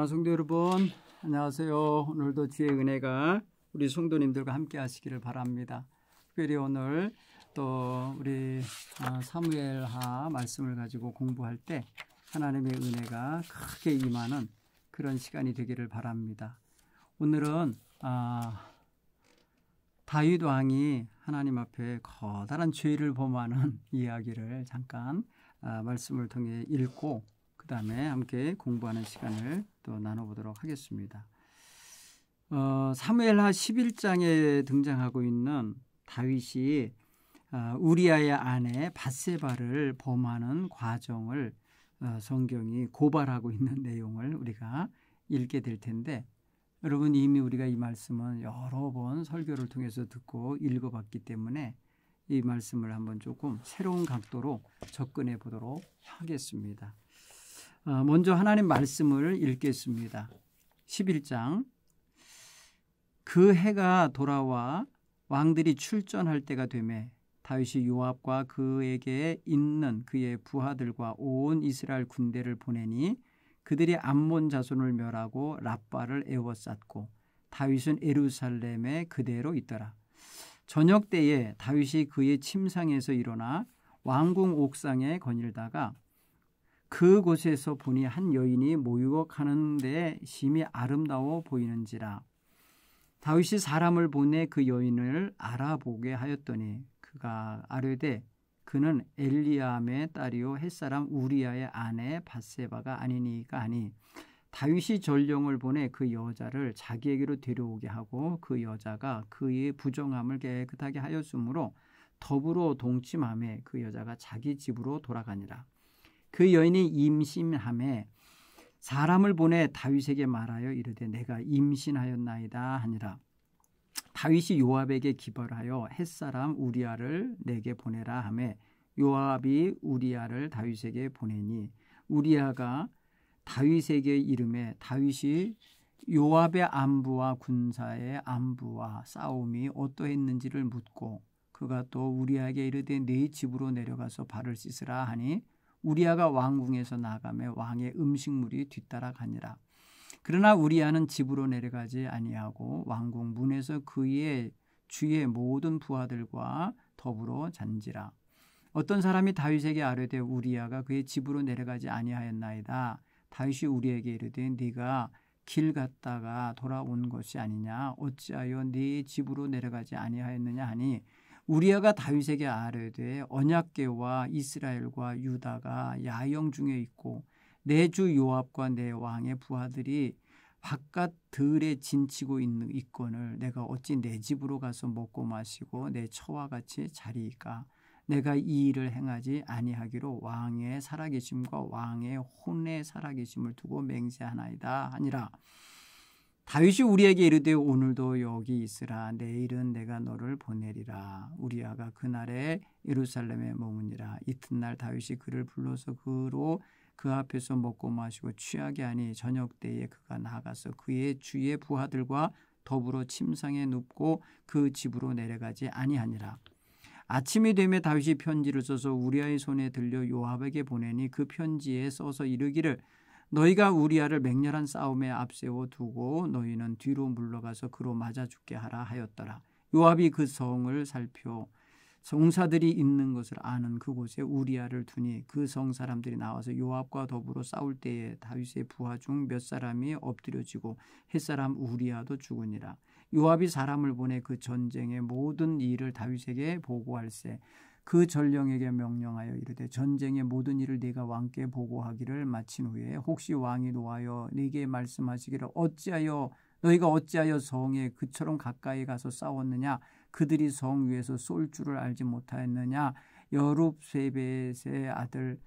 성도 여러분, 안녕하세요. 오늘도 주의 은혜가 우리 성도님들과 함께 하시기를 바랍니다. 특별히 오늘 또 우리 사무엘하 말씀을 가지고 공부할 때 하나님의 은혜가 크게 임하는 그런 시간이 되기를 바랍니다. 오늘은 다윗 왕이 하나님 앞에 커다란 죄를 범하는 이야기를 잠깐 말씀을 통해 읽고 그 다음에 함께 공부하는 시간을 또 나눠보도록 하겠습니다. 사무엘하 11장에 등장하고 있는 다윗이 우리아의 아내 밧세바를 범하는 과정을 성경이 고발하고 있는 내용을 우리가 읽게 될 텐데, 여러분 이미 우리가 이 말씀은 여러 번 설교를 통해서 듣고 읽어봤기 때문에 이 말씀을 한번 조금 새로운 각도로 접근해 보도록 하겠습니다. 먼저 하나님 말씀을 읽겠습니다. 11장. 그 해가 돌아와 왕들이 출전할 때가 되매 다윗이 요압과 그에게 있는 그의 부하들과 온 이스라엘 군대를 보내니 그들이 암몬 자손을 멸하고 랍바를 에워쌌고 다윗은 예루살렘에 그대로 있더라. 저녁 때에 다윗이 그의 침상에서 일어나 왕궁 옥상에 거닐다가 그곳에서 보니 한 여인이 모욕하는데 심히 아름다워 보이는지라. 다윗이 사람을 보내 그 여인을 알아보게 하였더니 그가 아뢰되 그는 엘리암의 딸이요 햇사람 우리아의 아내 밧세바가 아니니까 하니, 다윗이 전령을 보내 그 여자를 자기에게로 데려오게 하고 그 여자가 그의 부정함을 깨끗하게 하였으므로 더불어 동침하며 그 여자가 자기 집으로 돌아가니라. 그 여인이 임신하매 사람을 보내 다윗에게 말하여 이르되 내가 임신하였나이다 하니라. 다윗이 요압에게 기벌하여 햇사람 우리아를 내게 보내라 하매 요압이 우리아를 다윗에게 보내니 우리아가 다윗에게 이르매 다윗이 요압의 안부와 군사의 안부와 싸움이 어떠했는지를 묻고 그가 또 우리아에게 이르되 네 집으로 내려가서 발을 씻으라 하니 우리아가 왕궁에서 나가며 왕의 음식물이 뒤따라가니라. 그러나 우리아는 집으로 내려가지 아니하고 왕궁 문에서 그의 주의 모든 부하들과 더불어 잔지라. 어떤 사람이 다윗에게 아뢰되 우리아가 그의 집으로 내려가지 아니하였나이다. 다윗이 우리에게 이르되 네가 길 갔다가 돌아온 것이 아니냐, 어찌하여 네 집으로 내려가지 아니하였느냐 하니, 우리아가 다윗에게 아뢰되 언약궤와 이스라엘과 유다가 야영 중에 있고 내 주 요압과 내 왕의 부하들이 바깥 들에 진치고 있거늘 내가 어찌 내 집으로 가서 먹고 마시고 내 처와 같이 자리이까. 내가 이 일을 행하지 아니하기로 왕의 살아계심과 왕의 혼의 살아계심을 두고 맹세하나이다 하니라. 다윗이 우리에게 이르되 오늘도 여기 있으라. 내일은 내가 너를 보내리라. 우리아가 그날에 예루살렘에 머무니라. 이튿날 다윗이 그를 불러서 그로 그 앞에서 먹고 마시고 취하게 하니 저녁 때에 그가 나가서 그의 주의 부하들과 더불어 침상에 눕고 그 집으로 내려가지 아니하니라. 아침이 되매 다윗이 편지를 써서 우리아의 손에 들려 요압에게 보내니 그 편지에 써서 이르기를 너희가 우리아를 맹렬한 싸움에 앞세워 두고 너희는 뒤로 물러가서 그로 맞아 죽게 하라 하였더라. 요압이 그 성을 살펴 성사들이 있는 것을 아는 그곳에 우리아를 두니 그 성 사람들이 나와서 요압과 더불어 싸울 때에 다윗의 부하 중 몇 사람이 엎드려지고 햇사람 우리아도 죽으니라. 요압이 사람을 보내 그 전쟁의 모든 일을 다윗에게 보고할세 그 전령에게 명령하여 이르되 전쟁의 모든 일을 네가 왕께 보고하기를 마친 후에 혹시 왕이 노하여 네게 말씀하시기를 너희가 어찌하여 성에 그처럼 가까이 가서 싸웠느냐, 그들이 성 위에서 쏠 줄을 알지 못하였느냐, 여룹세벳의 아들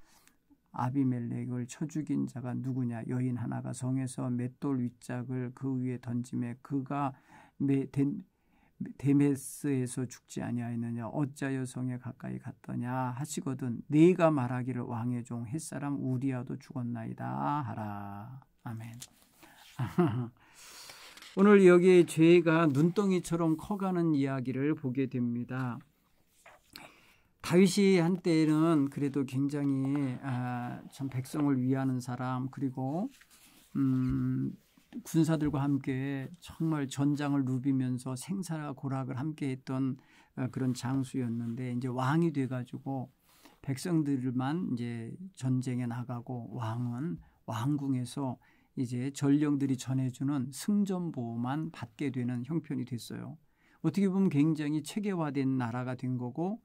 아비멜렉을 쳐 죽인 자가 누구냐, 여인 하나가 성에서 맷돌 윗짝을 그 위에 던지매 그가 데메스에서 죽지 아니하였느냐, 어찌하여 성에 가까이 갔더냐 하시거든 네가 말하기를 왕의 종 햇사람 우리아도 죽었나이다 하라. 아멘. 오늘 여기 죄가 눈덩이처럼 커가는 이야기를 보게 됩니다. 다윗이 한때는 그래도 굉장히 참 백성을 위하는 사람, 그리고 군사들과 함께 정말 전장을 누비면서 생사와 고락을 함께했던 그런 장수였는데 이제 왕이 돼가지고 백성들만 이제 전쟁에 나가고 왕은 왕궁에서 이제 전령들이 전해주는 승전 보호만 받게 되는 형편이 됐어요. 어떻게 보면 굉장히 체계화된 나라가 된 거고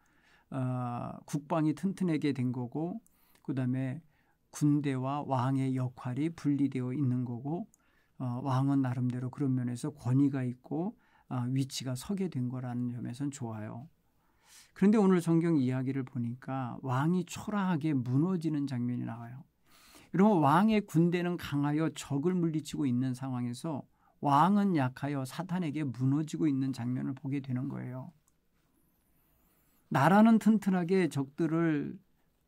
국방이 튼튼하게 된 거고 그다음에 군대와 왕의 역할이 분리되어 있는 거고 왕은 나름대로 그런 면에서 권위가 있고 위치가 서게 된 거라는 점에서는 좋아요. 그런데 오늘 성경 이야기를 보니까 왕이 초라하게 무너지는 장면이 나와요. 여러분 왕의 군대는 강하여 적을 물리치고 있는 상황에서 왕은 약하여 사탄에게 무너지고 있는 장면을 보게 되는 거예요. 나라는 튼튼하게 적들을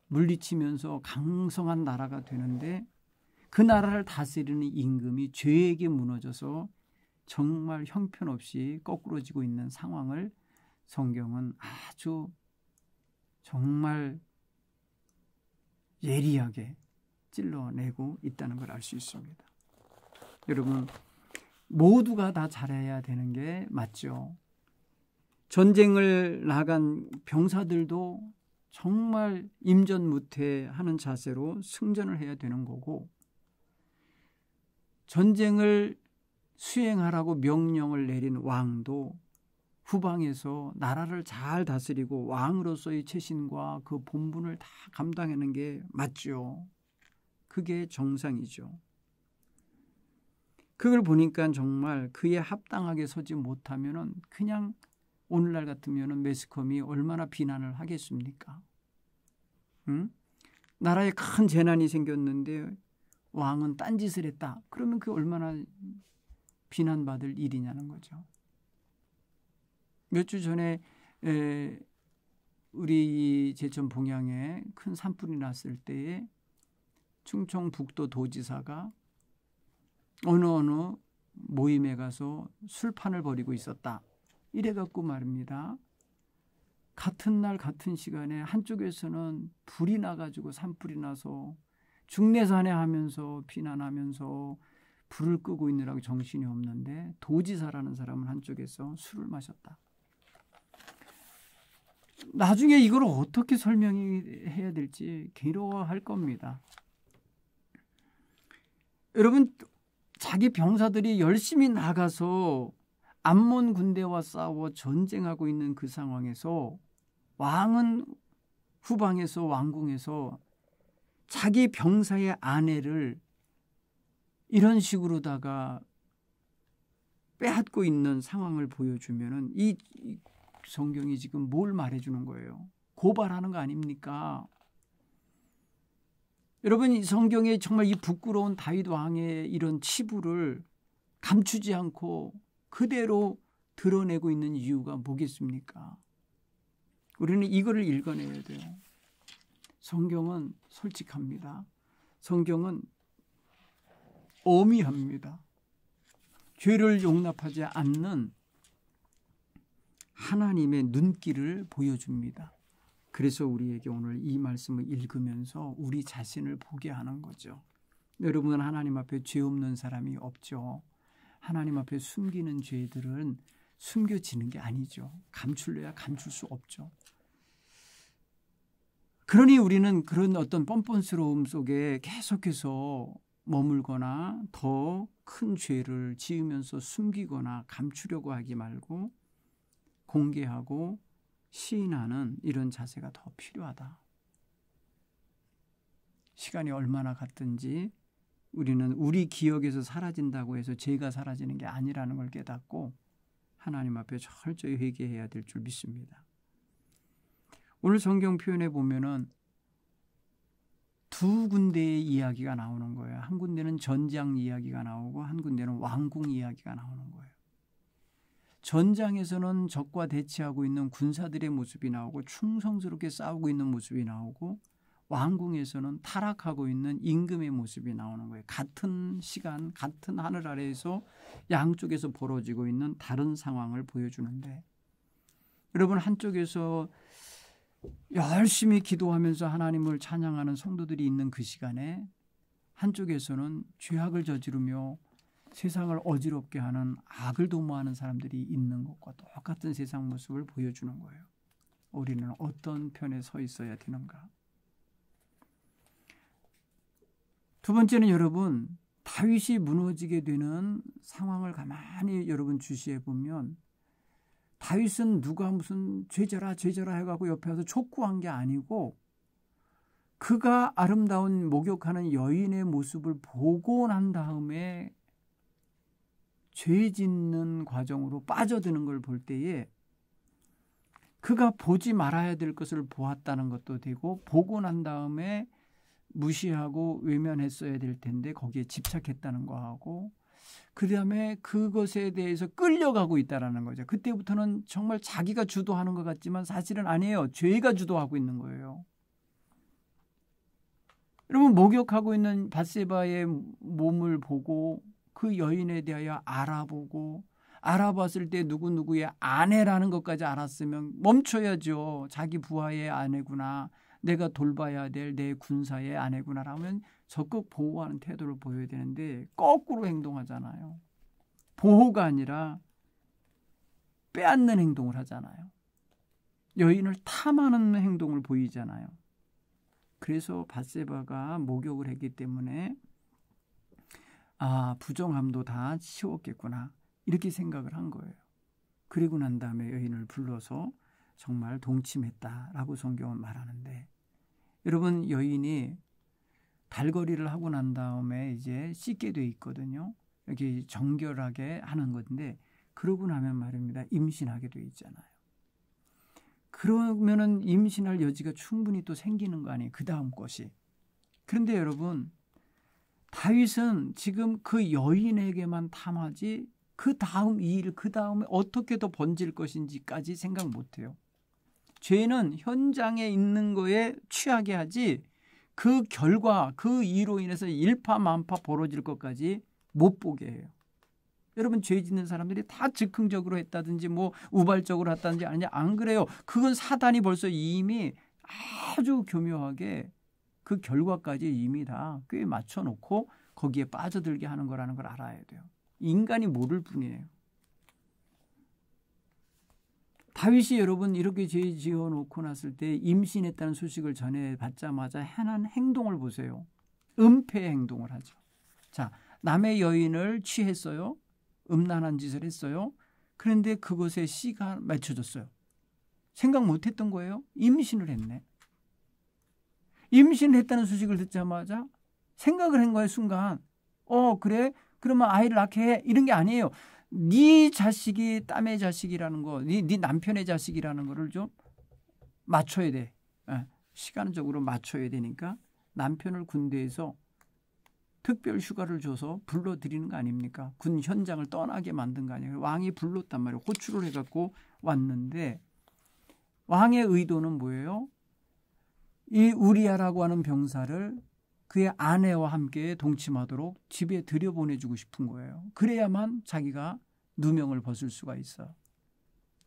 물리치면서 강성한 나라가 되는데 그 나라를 다스리는 임금이 죄에게 무너져서 정말 형편없이 거꾸러지고 있는 상황을 성경은 아주 정말 예리하게 찔러내고 있다는 걸 알 수 있습니다. 여러분 모두가 다 잘해야 되는 게 맞죠. 전쟁을 나간 병사들도 정말 임전무퇴하는 자세로 승전을 해야 되는 거고 전쟁을 수행하라고 명령을 내린 왕도 후방에서 나라를 잘 다스리고 왕으로서의 체신과 그 본분을 다 감당하는 게 맞죠. 그게 정상이죠. 그걸 보니까 정말 그에 합당하게 서지 못하면은 그냥 오늘날 같으면은 매스컴이 얼마나 비난을 하겠습니까? 응? 나라에 큰 재난이 생겼는데 왕은 딴짓을 했다. 그러면 그게 얼마나 비난받을 일이냐는 거죠. 몇 주 전에 우리 제천 봉양에 큰 산불이 났을 때에 충청북도 도지사가 어느 모임에 가서 술판을 벌이고 있었다. 이래갖고 말입니다. 같은 날 같은 시간에 한쪽에서는 불이 나가지고 산불이 나서 중내산해 하면서 비난하면서 불을 끄고 있느라고 정신이 없는데 도지사라는 사람은 한쪽에서 술을 마셨다. 나중에 이걸 어떻게 설명해야 될지 괴로워할 겁니다. 여러분 자기 병사들이 열심히 나가서 암몬 군대와 싸워 전쟁하고 있는 그 상황에서 왕은 후방에서 왕궁에서 자기 병사의 아내를 이런 식으로다가 빼앗고 있는 상황을 보여주면은 이 성경이 지금 뭘 말해주는 거예요? 고발하는 거 아닙니까? 여러분 이 성경에 정말 이 부끄러운 다윗 왕의 이런 치부를 감추지 않고 그대로 드러내고 있는 이유가 뭐겠습니까? 우리는 이거를 읽어내야 돼요. 성경은 솔직합니다. 성경은 엄히합니다. 죄를 용납하지 않는 하나님의 눈길을 보여줍니다. 그래서 우리에게 오늘 이 말씀을 읽으면서 우리 자신을 보게 하는 거죠. 여러분 하나님 앞에 죄 없는 사람이 없죠. 하나님 앞에 숨기는 죄들은 숨겨지는 게 아니죠. 감출래야 감출 수 없죠. 그러니 우리는 그런 어떤 뻔뻔스러움 속에 계속해서 머물거나 더 큰 죄를 지으면서 숨기거나 감추려고 하지 말고 공개하고 시인하는 이런 자세가 더 필요하다. 시간이 얼마나 갔든지 우리는 우리 기억에서 사라진다고 해서 죄가 사라지는 게 아니라는 걸 깨닫고 하나님 앞에 철저히 회개해야 될 줄 믿습니다. 오늘 성경 표현에 보면은 두 군데의 이야기가 나오는 거예요. 한 군데는 전장 이야기가 나오고 한 군데는 왕궁 이야기가 나오는 거예요. 전장에서는 적과 대치하고 있는 군사들의 모습이 나오고 충성스럽게 싸우고 있는 모습이 나오고 왕궁에서는 타락하고 있는 임금의 모습이 나오는 거예요. 같은 시간, 같은 하늘 아래에서 양쪽에서 벌어지고 있는 다른 상황을 보여주는데 여러분 한쪽에서 열심히 기도하면서 하나님을 찬양하는 성도들이 있는 그 시간에 한쪽에서는 죄악을 저지르며 세상을 어지럽게 하는 악을 도모하는 사람들이 있는 것과 똑같은 세상 모습을 보여주는 거예요. 우리는 어떤 편에 서 있어야 되는가? 두 번째는 여러분, 다윗이 무너지게 되는 상황을 가만히 여러분 주시해 보면 다윗은 누가 무슨 죄져라 해가지고 옆에 와서 촉구한 게 아니고 그가 아름다운 목욕하는 여인의 모습을 보고 난 다음에 죄 짓는 과정으로 빠져드는 걸 볼 때에 그가 보지 말아야 될 것을 보았다는 것도 되고 보고 난 다음에 무시하고 외면했어야 될 텐데 거기에 집착했다는 거하고 그 다음에 그것에 대해서 끌려가고 있다는 거죠. 그때부터는 정말 자기가 주도하는 것 같지만 사실은 아니에요. 죄가 주도하고 있는 거예요. 여러분 목욕하고 있는 밧세바의 몸을 보고 그 여인에 대하여 알아봤을 때 누구누구의 아내라는 것까지 알았으면 멈춰야죠. 자기 부하의 아내구나. 내가 돌봐야 될 내 군사의 아내구나라면 적극 보호하는 태도를 보여야 되는데 거꾸로 행동하잖아요. 보호가 아니라 빼앗는 행동을 하잖아요. 여인을 탐하는 행동을 보이잖아요. 그래서 밧세바가 목욕을 했기 때문에 부정함도 다 치웠겠구나 이렇게 생각을 한 거예요. 그리고 난 다음에 여인을 불러서 정말 동침했다라고 성경은 말하는데 여러분 여인이 달거리를 하고 난 다음에 이제 씻게 돼 있거든요. 이렇게 정결하게 하는 건데 그러고 나면 말입니다. 임신하게 돼 있잖아요. 그러면은 임신할 여지가 충분히 또 생기는 거 아니에요. 그 다음 것이. 그런데 여러분 다윗은 지금 그 여인에게만 탐하지 그 다음 일, 그 다음에 어떻게 더 번질 것인지까지 생각 못해요. 죄는 현장에 있는 거에 취하게 하지 그 결과, 그 이로 인해서 일파만파 벌어질 것까지 못 보게 해요. 여러분 죄 짓는 사람들이 다 즉흥적으로 했다든지 뭐 우발적으로 했다든지 아니냐 안 그래요. 그건 사단이 벌써 이미 아주 교묘하게 그 결과까지 이미 다 꽤 맞춰놓고 거기에 빠져들게 하는 거라는 걸 알아야 돼요. 인간이 모를 뿐이에요. 다윗이 여러분 이렇게 죄 지어놓고 났을 때 임신했다는 소식을 전해받자마자 행한 행동을 보세요. 은폐 행동을 하죠. 자, 남의 여인을 취했어요. 음란한 짓을 했어요. 그런데 그것에 씨가 맺혀졌어요. 생각 못했던 거예요. 임신을 했네. 임신을 했다는 소식을 듣자마자 생각을 한 거예요. 순간. 그래? 그러면 아이를 낳게 해. 이런 게 아니에요. 네 자식이 땀의 자식이라는 거, 네 남편의 자식이라는 거를 좀 맞춰야 돼. 시간적으로 맞춰야 되니까 남편을 군대에서 특별 휴가를 줘서 불러들이는 거 아닙니까? 군 현장을 떠나게 만든 거 아니에요. 왕이 불렀단 말이에요. 호출을 해갖고 왔는데 왕의 의도는 뭐예요? 이 우리아라고 하는 병사를 그의 아내와 함께 동침하도록 집에 들여보내주고 싶은 거예요. 그래야만 자기가 누명을 벗을 수가 있어.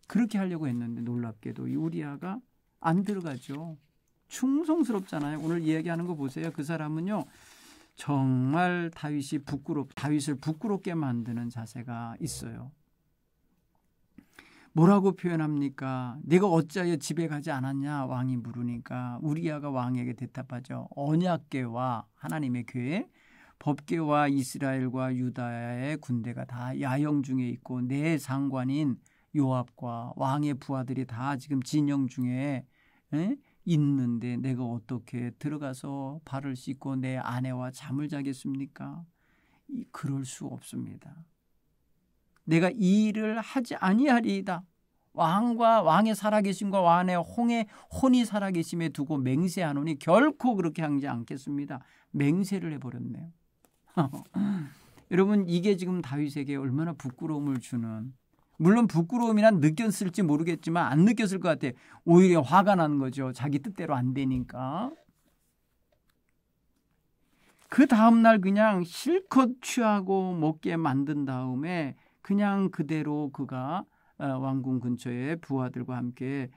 그렇게 하려고 했는데 놀랍게도 이 우리아가 안 들어가죠. 충성스럽잖아요. 오늘 이야기하는 거 보세요. 그 사람은요. 정말 다윗을 부끄럽게 만드는 자세가 있어요. 뭐라고 표현합니까? 내가 어찌하여 집에 가지 않았냐? 왕이 물으니까 우리아가 왕에게 대답하죠. 언약궤와 하나님의 궤, 법궤와 이스라엘과 유다의 군대가 다 야영 중에 있고 내 상관인 요압과 왕의 부하들이 다 지금 진영 중에 있는데 내가 어떻게 들어가서 발을 씻고 내 아내와 잠을 자겠습니까? 그럴 수 없습니다. 내가 이 일을 하지 아니하리이다. 왕과 왕의 살아계심과 왕의 혼이 살아계심에 두고 맹세하노니 결코 그렇게 하지 않겠습니다. 맹세를 해버렸네요. 여러분 이게 지금 다윗에게 얼마나 부끄러움을 주는, 물론 부끄러움이란 느꼈을지 모르겠지만 안 느꼈을 것 같아요. 오히려 화가 나는 거죠. 자기 뜻대로 안 되니까. 그 다음날 그냥 실컷 취하고 먹게 만든 다음에 그냥 그대로 그가 왕궁 근처에 부하들과 함께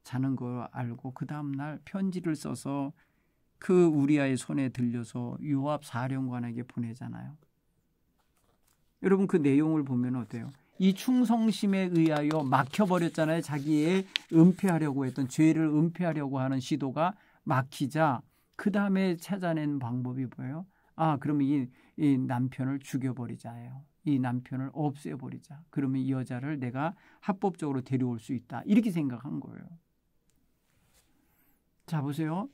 자는 거 알고 그 다음날 편지를 써서 그 우리아의 손에 들려서 요압 사령관에게 보내잖아요. 여러분 그 내용을 보면 어때요? 이 충성심에 의하여 막혀버렸잖아요. 자기의 은폐하려고 했던 죄를 은폐하려고 하는 시도가 막히자 그 다음에 찾아낸 방법이 뭐예요? 그러면 이 남편을 죽여버리자예요. 이 남편을 없애버리자. 그러면 이 여자를 내가 합법적으로 데려올 수 있다. 이렇게 생각한 거예요. 자 보세요.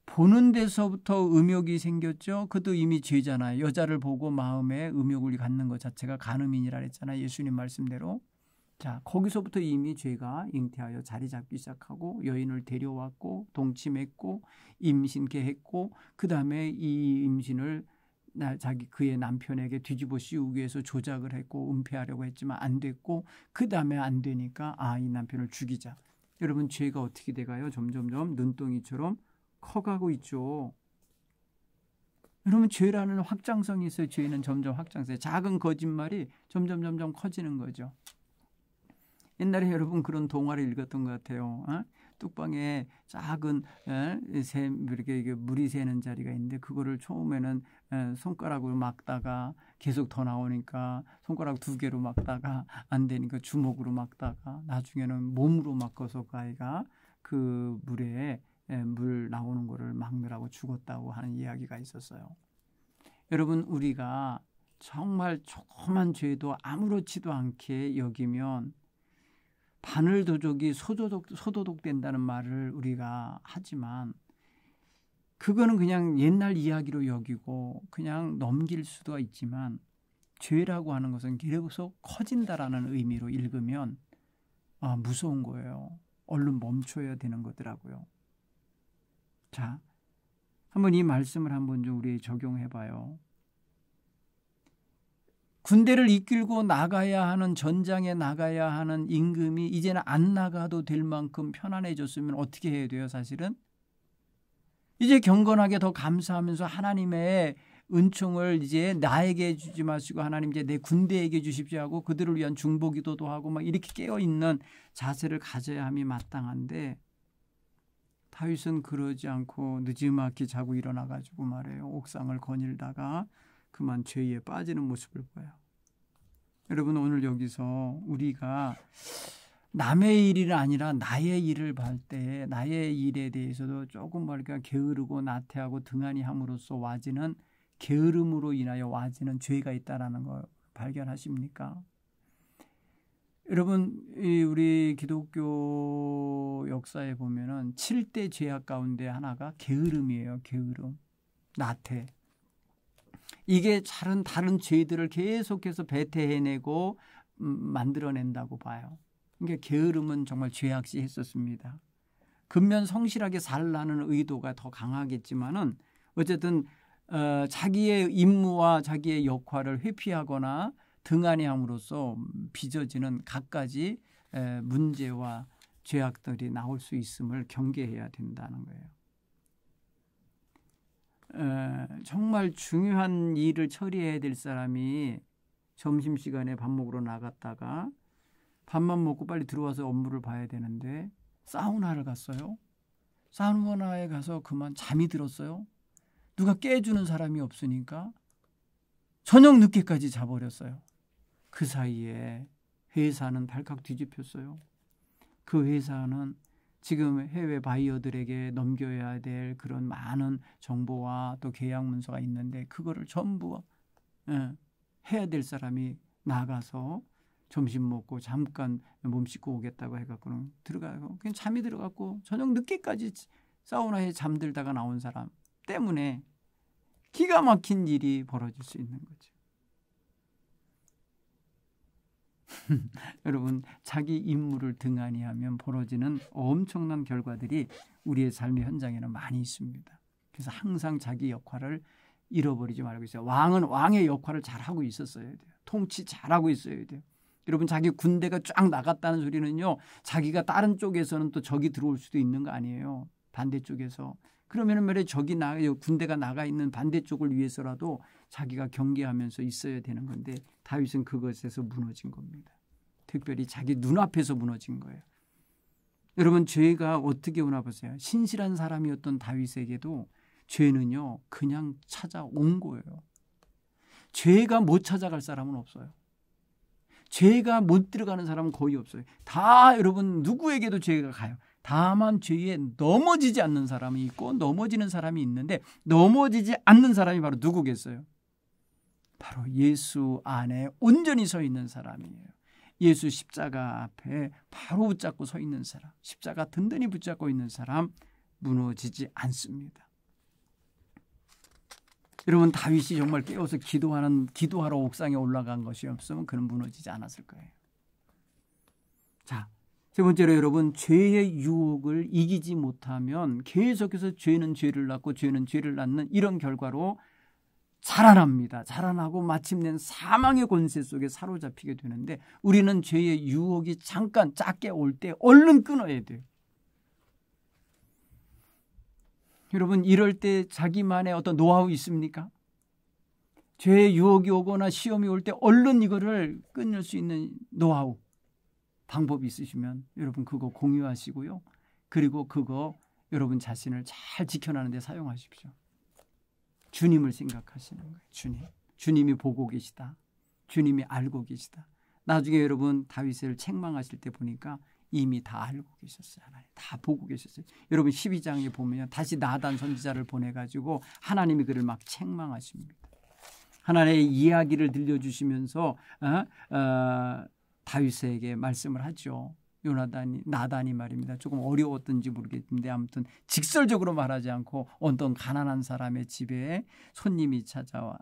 보는 데서부터 음욕이 생겼죠. 그것도 이미 죄잖아요. 여자를 보고 마음에 음욕을 갖는 것 자체가 간음인이라 했잖아요. 예수님 말씀대로. 자 거기서부터 이미 죄가 잉태하여 자리 잡기 시작하고 여인을 데려왔고 동침했고 임신케 했고 그 다음에 이 임신을 그의 남편에게 뒤집어 씌우기 위해서 조작을 했고 은폐하려고 했지만 안 됐고 그 다음에 안 되니까 이 남편을 죽이자. 여러분 죄가 어떻게 돼가요? 점점점 눈덩이처럼 커가고 있죠. 여러분 죄라는 확장성이 있어요. 죄는 점점 확장돼요. 작은 거짓말이 점점 커지는 거죠. 옛날에 여러분 그런 동화를 읽었던 것 같아요. 뚝방에 작은 이렇게 물이 새는 자리가 있는데 그거를 처음에는 손가락으로 막다가 계속 더 나오니까 손가락 2개로 막다가 안 되니까 주먹으로 막다가 나중에는 몸으로 막아서 그 아이가 그 물에 물 나오는 거를 막느라고 죽었다고 하는 이야기가 있었어요. 여러분 우리가 정말 조그만 죄도 아무렇지도 않게 여기면 바늘도적이 소도독 된다는 말을 우리가 하지만 그거는 그냥 옛날 이야기로 여기고 그냥 넘길 수도 있지만 죄라고 하는 것은 계속 커진다라는 의미로 읽으면 무서운 거예요. 얼른 멈춰야 되는 거더라고요. 자, 한번 이 말씀을 한번 좀 우리 적용해 봐요. 군대를 이끌고 나가야 하는 전장에 나가야 하는 임금이 이제는 안 나가도 될 만큼 편안해졌으면 어떻게 해야 돼요? 사실은 이제 경건하게 더 감사하면서 하나님의 은총을 이제 나에게 주지 마시고 하나님 이제 내 군대에게 주십시오 하고 그들을 위한 중보기도도 하고 막 이렇게 깨어있는 자세를 가져야 함이 마땅한데 다윗은 그러지 않고 느지막이 자고 일어나가지고 말해요. 옥상을 거닐다가 그만 죄에 빠지는 모습을 봐요. 여러분 오늘 여기서 우리가 남의 일이 아니라 나의 일을 볼 때 나의 일에 대해서도 조금 뭐랄까 게으르고 나태하고 등한히 함으로써 와지는 게으름으로 인하여 와지는 죄가 있다라는 걸 발견하십니까? 여러분 우리 기독교 역사에 보면은 7대 죄악 가운데 하나가 게으름이에요. 게으름, 나태. 이게 다른 죄들을 계속해서 배태해내고 만들어낸다고 봐요. 그러니까 게으름은 정말 죄악시 했었습니다. 근면 성실하게 살라는 의도가 더 강하겠지만은 어쨌든 자기의 임무와 자기의 역할을 회피하거나 등한히 함으로써 빚어지는 갖가지 문제와 죄악들이 나올 수 있음을 경계해야 된다는 거예요. 정말 중요한 일을 처리해야 될 사람이 점심시간에 밥 먹으러 나갔다가 밥만 먹고 빨리 들어와서 업무를 봐야 되는데 사우나를 갔어요. 사우나에 가서 그만 잠이 들었어요. 누가 깨주는 사람이 없으니까 저녁 늦게까지 자버렸어요. 그 사이에 회사는 발칵 뒤집혔어요. 그 회사는 지금 해외 바이어들에게 넘겨야 될 그런 많은 정보와 또 계약 문서가 있는데 그거를 전부 해야 될 사람이 나가서 점심 먹고 잠깐 몸 씻고 오겠다고 해갖고는 들어가고 그냥 잠이 들어갔고 저녁 늦게까지 사우나에 잠들다가 나온 사람 때문에 기가 막힌 일이 벌어질 수 있는 거죠. 여러분 자기 임무를 등한히 하면 벌어지는 엄청난 결과들이 우리의 삶의 현장에는 많이 있습니다. 그래서 항상 자기 역할을 잃어버리지 말고 있어요. 왕은 왕의 역할을 잘하고 있었어야 돼요. 통치 잘하고 있어야 돼요. 여러분 자기 군대가 쫙 나갔다는 소리는요. 자기가 다른 쪽에서는 또 적이 들어올 수도 있는 거 아니에요. 반대쪽에서. 그러면 말이에요. 군대가 나가 있는 반대쪽을 위해서라도 자기가 경계하면서 있어야 되는 건데 다윗은 그것에서 무너진 겁니다. 특별히 자기 눈앞에서 무너진 거예요. 여러분 죄가 어떻게 오나 보세요. 신실한 사람이었던 다윗에게도 죄는요 그냥 찾아온 거예요. 죄가 못 찾아갈 사람은 없어요. 죄가 못 들어가는 사람은 거의 없어요. 다 여러분 누구에게도 죄가 가요. 다만 죄에 넘어지지 않는 사람이 있고 넘어지는 사람이 있는데 넘어지지 않는 사람이 바로 누구겠어요? 바로 예수 안에 온전히 서 있는 사람이에요. 예수 십자가 앞에 바로 붙잡고 서 있는 사람, 십자가 든든히 붙잡고 있는 사람, 무너지지 않습니다. 여러분 다윗이 정말 깨어서 기도하러 옥상에 올라간 것이 없으면 그는 무너지지 않았을 거예요. 자, 세 번째로 여러분 죄의 유혹을 이기지 못하면 계속해서 죄는 죄를 낳고 죄는 죄를 낳는 이런 결과로 자라납니다. 자라나고 마침내 사망의 권세 속에 사로잡히게 되는데 우리는 죄의 유혹이 잠깐 작게 올 때 얼른 끊어야 돼요. 여러분 이럴 때 자기만의 어떤 노하우 있습니까? 죄의 유혹이 오거나 시험이 올 때 얼른 이거를 끊을 수 있는 노하우, 방법이 있으시면 여러분 그거 공유하시고요. 그리고 그거 여러분 자신을 잘 지켜나는 데 사용하십시오. 주님을 생각하시는 거예요. 주님이 보고 계시다. 주님이 알고 계시다. 나중에 여러분 다윗을 책망하실 때 보니까 이미 다 알고 계셨어요. 하나님 다 보고 계셨어요. 여러분 12장에 보면 다시 나단 선지자를 보내가지고 하나님이 그를 막 책망하십니다. 하나님의 이야기를 들려주시면서 다윗에게 말씀을 하죠. 나단이 말입니다. 조금 어려웠던지 모르겠는데 아무튼 직설적으로 말하지 않고 어떤 가난한 사람의 집에 손님이 찾아와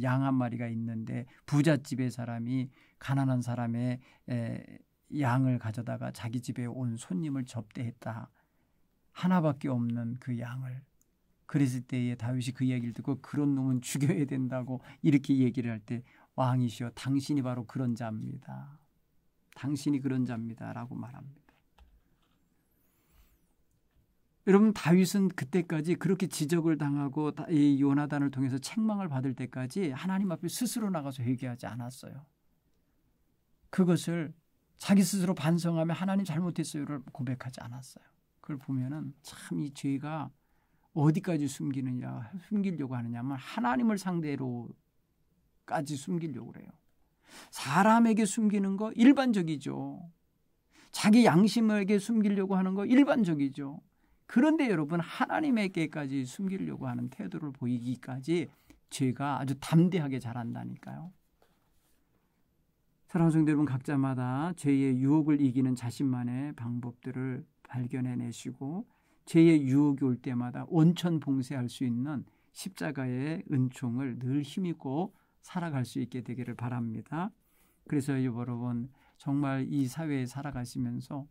양 한 마리가 있는데 부잣집의 사람이 가난한 사람의 양을 가져다가 자기 집에 온 손님을 접대했다. 하나밖에 없는 그 양을. 그랬을 때에 다윗이 그 얘기를 듣고 그런 놈은 죽여야 된다고 이렇게 얘기를 할 때 왕이시여 당신이 바로 그런 자입니다. 당신이 그런 자입니다. 라고 말합니다. 여러분 다윗은 그때까지 그렇게 지적을 당하고 이 요나단을 통해서 책망을 받을 때까지 하나님 앞에 스스로 나가서 회개하지 않았어요. 그것을 자기 스스로 반성하며 하나님 잘못했어요를 고백하지 않았어요. 그걸 보면은 참 이 죄가 어디까지 숨기려고 하느냐면 하나님을 상대로까지 숨기려고 그래요. 사람에게 숨기는 거 일반적이죠. 자기 양심에게 숨기려고 하는 거 일반적이죠. 그런데 여러분 하나님에게까지 숨기려고 하는 태도를 보이기까지 죄가 아주 담대하게 자란다니까요. 사랑하는 성도 여러분 각자마다 죄의 유혹을 이기는 자신만의 방법들을 발견해내시고 죄의 유혹이 올 때마다 원천봉쇄할 수 있는 십자가의 은총을 늘 힘입고 살아갈 수 있게 되기를 바랍니다. 그래서 여러분 정말 이 사회에 살아가시면서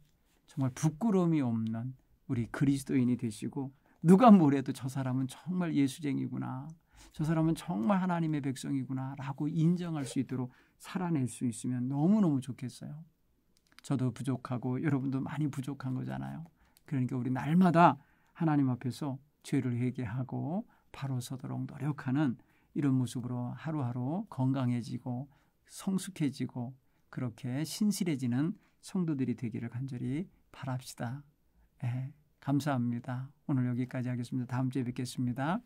정말 부끄러움이 없는 우리 그리스도인이 되시고 누가 뭐래도 저 사람은 정말 예수쟁이구나. 저 사람은 정말 하나님의 백성이구나 라고 인정할 수 있도록 살아낼 수 있으면 너무너무 좋겠어요. 저도 부족하고 여러분도 많이 부족한 거잖아요. 그러니까 우리 날마다 하나님 앞에서 죄를 회개하고 바로 서도록 노력하는 이런 모습으로 하루하루 건강해지고 성숙해지고 그렇게 신실해지는 성도들이 되기를 간절히 바랍시다. 감사합니다. 오늘 여기까지 하겠습니다. 다음 주에 뵙겠습니다.